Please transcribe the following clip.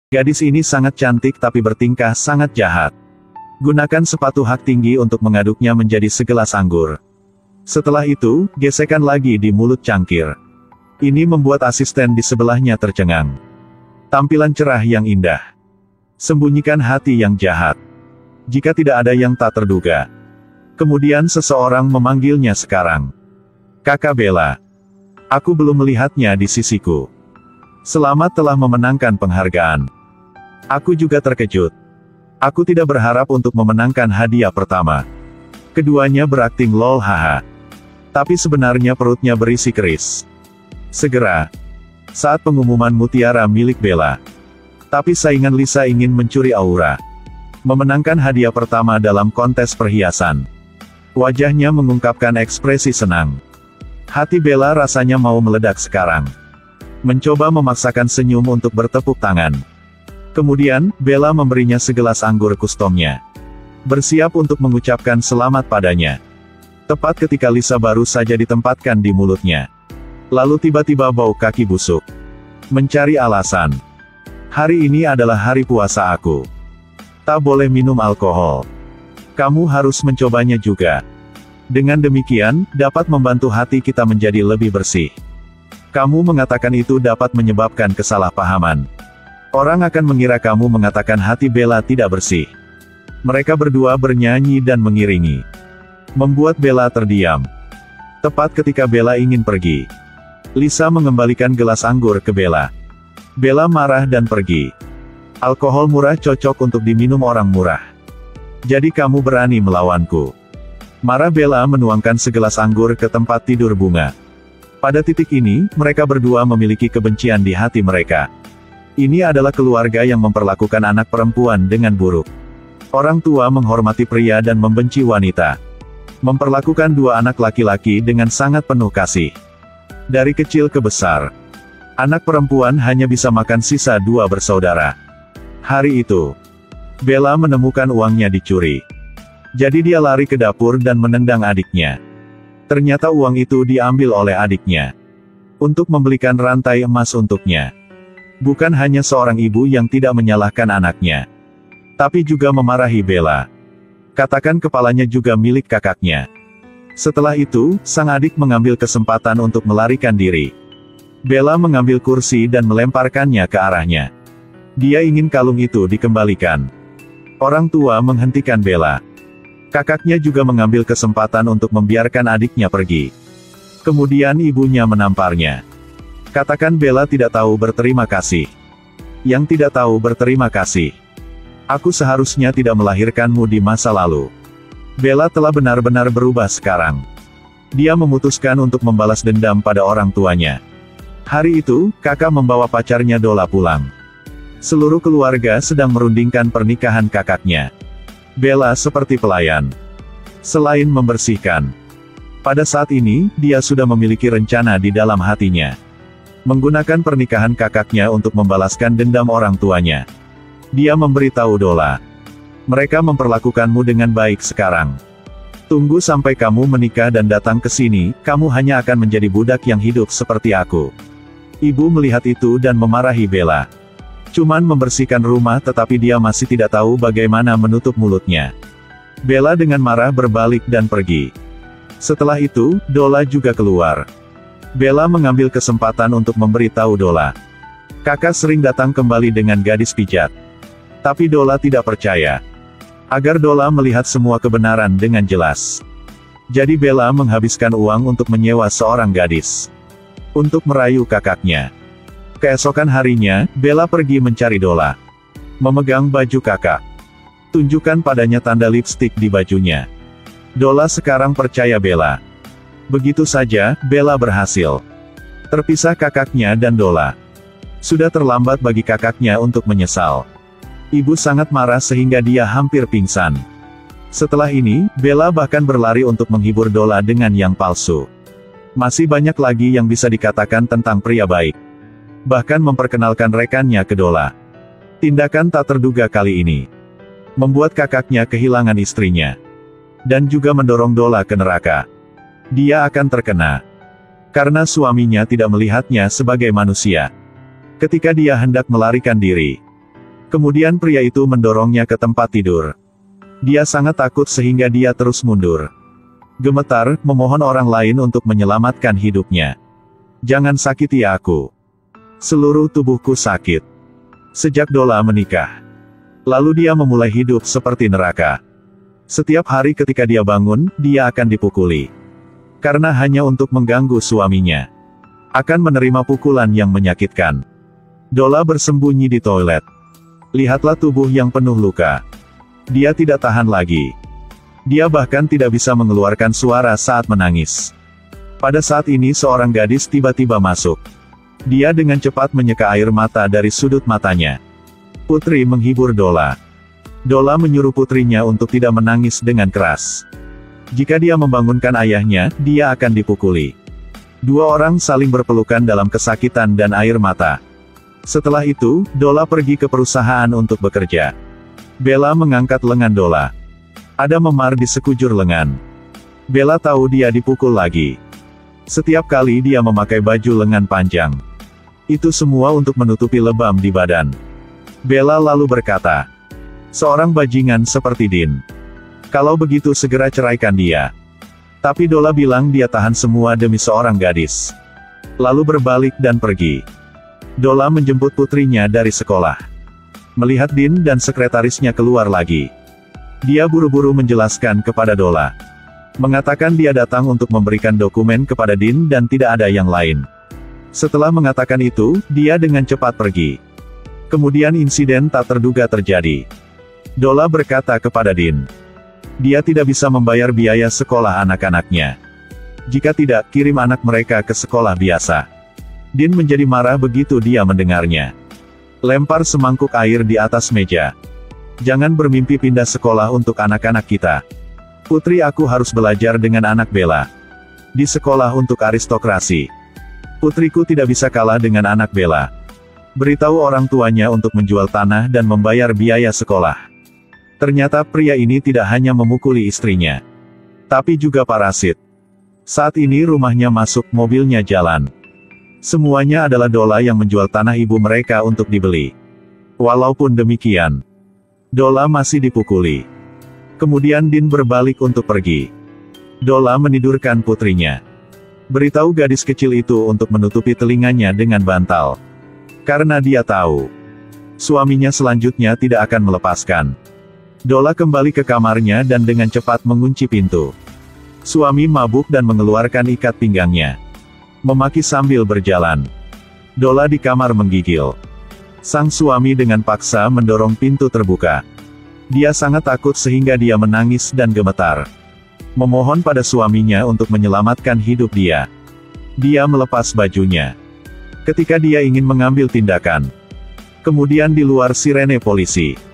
Gadis ini sangat cantik tapi bertingkah sangat jahat. Gunakan sepatu hak tinggi untuk mengaduknya menjadi segelas anggur. Setelah itu, gesekan lagi di mulut cangkir. Ini membuat asisten di sebelahnya tercengang. Tampilan cerah yang indah. Sembunyikan hati yang jahat. Jika tidak ada yang tak terduga. Kemudian seseorang memanggilnya sekarang. Kakak Bella. Aku belum melihatnya di sisiku. Selamat telah memenangkan penghargaan. Aku juga terkejut. Aku tidak berharap untuk memenangkan hadiah pertama. Keduanya berakting lol haha. Tapi sebenarnya perutnya berisi keris. Segera. Saat pengumuman mutiara milik Bella. Tapi saingan Lisa ingin mencuri aura. Memenangkan hadiah pertama dalam kontes perhiasan. Wajahnya mengungkapkan ekspresi senang. Hati Bella rasanya mau meledak sekarang. Mencoba memaksakan senyum untuk bertepuk tangan. Kemudian, Bella memberinya segelas anggur kustomnya. Bersiap untuk mengucapkan selamat padanya. Tepat ketika Lisa baru saja ditempatkan di mulutnya. Lalu tiba-tiba bau kaki busuk. Mencari alasan. Hari ini adalah hari puasa aku. Tak boleh minum alkohol. Kamu harus mencobanya juga. Dengan demikian, dapat membantu hati kita menjadi lebih bersih. Kamu mengatakan itu dapat menyebabkan kesalahpahaman. Orang akan mengira kamu mengatakan hati Bella tidak bersih. Mereka berdua bernyanyi dan mengiringi. Membuat Bella terdiam. Tepat ketika Bella ingin pergi. Lisa mengembalikan gelas anggur ke Bella. Bella marah dan pergi. Alkohol murah cocok untuk diminum orang murah. Jadi kamu berani melawanku. Marah Bella menuangkan segelas anggur ke tempat tidur bunga. Pada titik ini, mereka berdua memiliki kebencian di hati mereka. Ini adalah keluarga yang memperlakukan anak perempuan dengan buruk. Orang tua menghormati pria dan membenci wanita. Memperlakukan dua anak laki-laki dengan sangat penuh kasih. Dari kecil ke besar. Anak perempuan hanya bisa makan sisa dua bersaudara. Hari itu, Bella menemukan uangnya dicuri. Jadi dia lari ke dapur dan menendang adiknya. Ternyata uang itu diambil oleh adiknya. Untuk membelikan rantai emas untuknya. Bukan hanya seorang ibu yang tidak menyalahkan anaknya. Tapi juga memarahi Bella. Katakan kepalanya juga milik kakaknya. Setelah itu, sang adik mengambil kesempatan untuk melarikan diri. Bella mengambil kursi dan melemparkannya ke arahnya. Dia ingin kalung itu dikembalikan. Orang tua menghentikan Bella. Kakaknya juga mengambil kesempatan untuk membiarkan adiknya pergi. Kemudian ibunya menamparnya. Katakan Bella tidak tahu berterima kasih. Yang tidak tahu berterima kasih. Aku seharusnya tidak melahirkanmu di masa lalu. Bella telah benar-benar berubah sekarang. Dia memutuskan untuk membalas dendam pada orang tuanya. Hari itu, kakak membawa pacarnya Dola pulang. Seluruh keluarga sedang merundingkan pernikahan kakaknya. Bella seperti pelayan. Selain membersihkan. Pada saat ini, dia sudah memiliki rencana di dalam hatinya. Menggunakan pernikahan kakaknya untuk membalaskan dendam orang tuanya. Dia memberitahu Dola. Mereka memperlakukanmu dengan baik sekarang. Tunggu sampai kamu menikah dan datang ke sini, kamu hanya akan menjadi budak yang hidup seperti aku. Ibu melihat itu dan memarahi Bella. Cuman membersihkan rumah tetapi dia masih tidak tahu bagaimana menutup mulutnya. Bella dengan marah berbalik dan pergi. Setelah itu, Dola juga keluar. Bella mengambil kesempatan untuk memberitahu Dola. Kakak sering datang kembali dengan gadis pijat. Tapi Dola tidak percaya. Agar Dola melihat semua kebenaran dengan jelas. Jadi Bella menghabiskan uang untuk menyewa seorang gadis. Untuk merayu kakaknya. Keesokan harinya, Bella pergi mencari Dola. Memegang baju kakak. Tunjukkan padanya tanda lipstik di bajunya. Dola sekarang percaya Bella. Begitu saja, Bella berhasil. Terpisah kakaknya dan Dola. Sudah terlambat bagi kakaknya untuk menyesal. Ibu sangat marah sehingga dia hampir pingsan. Setelah ini, Bella bahkan berlari untuk menghibur Dola dengan yang palsu. Masih banyak lagi yang bisa dikatakan tentang pria baik. Bahkan memperkenalkan rekannya ke Dola. Tindakan tak terduga kali ini. Membuat kakaknya kehilangan istrinya. Dan juga mendorong Dola ke neraka. Dia akan terkena. Karena suaminya tidak melihatnya sebagai manusia. Ketika dia hendak melarikan diri. Kemudian pria itu mendorongnya ke tempat tidur. Dia sangat takut sehingga dia terus mundur. Gemetar, memohon orang lain untuk menyelamatkan hidupnya. Jangan sakiti aku. Seluruh tubuhku sakit. Sejak Dola menikah. Lalu dia memulai hidup seperti neraka. Setiap hari ketika dia bangun, dia akan dipukuli. Karena hanya untuk mengganggu suaminya. Akan menerima pukulan yang menyakitkan. Dola bersembunyi di toilet. Lihatlah tubuh yang penuh luka. Dia tidak tahan lagi. Dia bahkan tidak bisa mengeluarkan suara saat menangis. Pada saat ini seorang gadis tiba-tiba masuk. Dia dengan cepat menyeka air mata dari sudut matanya. Putri menghibur Dola. Dola menyuruh putrinya untuk tidak menangis dengan keras. Jika dia membangunkan ayahnya, dia akan dipukuli. Dua orang saling berpelukan dalam kesakitan dan air mata. Setelah itu, Dola pergi ke perusahaan untuk bekerja. Bella mengangkat lengan Dola. Ada memar di sekujur lengan. Bella tahu dia dipukul lagi. Setiap kali dia memakai baju lengan panjang. Itu semua untuk menutupi lebam di badan. Bella lalu berkata, "Seorang bajingan seperti Din. Kalau begitu segera ceraikan dia." Tapi Dola bilang dia tahan semua demi seorang gadis. Lalu berbalik dan pergi. Dola menjemput putrinya dari sekolah. Melihat Din dan sekretarisnya keluar lagi. Dia buru-buru menjelaskan kepada Dola. Mengatakan dia datang untuk memberikan dokumen kepada Din dan tidak ada yang lain. Setelah mengatakan itu, dia dengan cepat pergi. Kemudian insiden tak terduga terjadi. Dola berkata kepada Din. Dia tidak bisa membayar biaya sekolah anak-anaknya. Jika tidak, kirim anak mereka ke sekolah biasa. Din menjadi marah begitu dia mendengarnya. Lempar semangkuk air di atas meja. Jangan bermimpi pindah sekolah untuk anak-anak kita. Putri aku harus belajar dengan anak Bella. Di sekolah untuk aristokrasi. Putriku tidak bisa kalah dengan anak Bella. Beritahu orang tuanya untuk menjual tanah dan membayar biaya sekolah. Ternyata pria ini tidak hanya memukuli istrinya. Tapi juga parasit. Saat ini rumahnya masuk, mobilnya jalan. Semuanya adalah Dola yang menjual tanah ibu mereka untuk dibeli. Walaupun demikian, Dola masih dipukuli. Kemudian Din berbalik untuk pergi. Dola menidurkan putrinya. Beritahu gadis kecil itu untuk menutupi telinganya dengan bantal. Karena dia tahu, suaminya selanjutnya tidak akan melepaskan. Dola kembali ke kamarnya dan dengan cepat mengunci pintu. Suami mabuk dan mengeluarkan ikat pinggangnya. Memaki sambil berjalan. Dola di kamar menggigil. Sang suami dengan paksa mendorong pintu terbuka. Dia sangat takut sehingga dia menangis dan gemetar. Memohon pada suaminya untuk menyelamatkan hidup dia. Dia melepas bajunya. Ketika dia ingin mengambil tindakan. Kemudian di luar sirene polisi.